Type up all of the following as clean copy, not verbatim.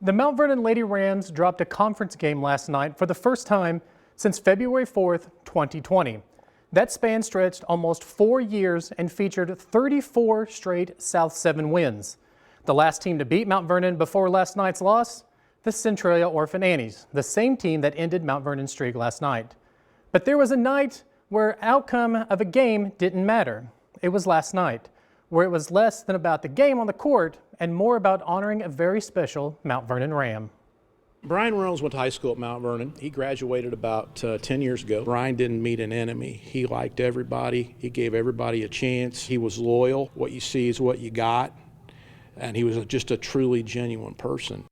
The Mount Vernon Lady Rams dropped a conference game last night for the first time since February 4th, 2020. That span stretched almost 4 years and featured 34 straight South 7 wins. The last team to beat Mount Vernon before last night's loss? The Centralia Orphan Annies, the same team that ended Mount Vernon's streak last night. But there was a night where outcome of a game didn't matter. It was last night, where it was less than about the game on the court and more about honoring a very special Mount Vernon Ram. Bryan Reynolds went to high school at Mount Vernon. He graduated about 10 years ago. Bryan didn't meet an enemy. He liked everybody. He gave everybody a chance. He was loyal. What you see is what you got. And he was just a truly genuine person.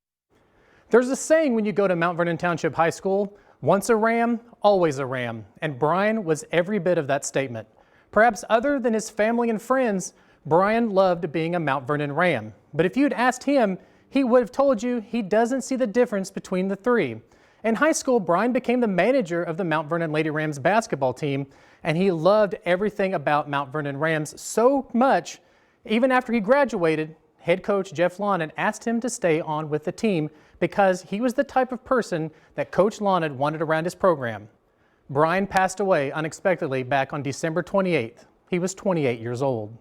There's a saying when you go to Mount Vernon Township High School, once a Ram, always a Ram. And Bryan was every bit of that statement. Perhaps other than his family and friends, Bryan loved being a Mount Vernon Ram. But if you'd asked him, he would have told you he doesn't see the difference between the three. In high school, Bryan became the manager of the Mount Vernon Lady Rams basketball team, and he loved everything about Mount Vernon Rams so much, even after he graduated, head coach Jeff Lonnan asked him to stay on with the team because he was the type of person that Coach Lonnan wanted around his program. Bryan passed away unexpectedly back on December 28th. He was 28 years old.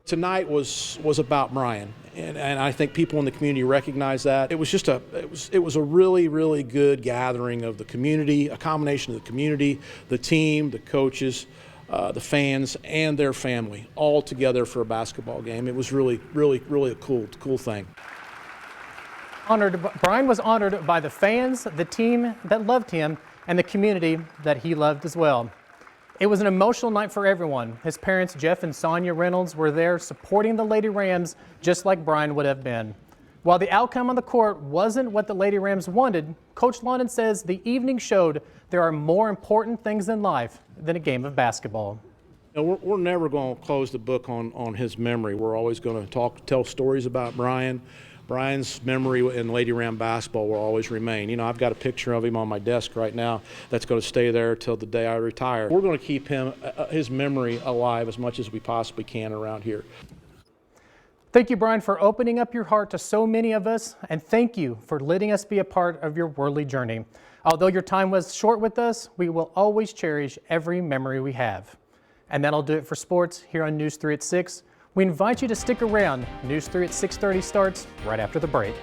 Tonight was about Bryan, and I think people in the community recognize that. It was just a really good gathering of the community, a combination of the community, the team, the coaches, the fans, and their family all together for a basketball game. It was really a cool thing. Bryan was honored by the fans, the team that loved him, and the community that he loved as well. It was an emotional night for everyone. His parents, Jeff and Sonia Reynolds, were there supporting the Lady Rams just like Bryan would have been. While the outcome on the court wasn't what the Lady Rams wanted, Coach Lonnan says the evening showed there are more important things in life than a game of basketball. We're never going to close the book on his memory. We're always going to tell stories about Bryan. Bryan's memory in Lady Ram basketball will always remain. You know, I've got a picture of him on my desk right now that's going to stay there till the day I retire. We're going to keep his memory alive as much as we possibly can around here. Thank you, Bryan, for opening up your heart to so many of us, and thank you for letting us be a part of your worldly journey. Although your time was short with us, we will always cherish every memory we have. And that'll do it for sports here on News 3 at 6. We invite you to stick around. News 3 at 6:30 starts right after the break.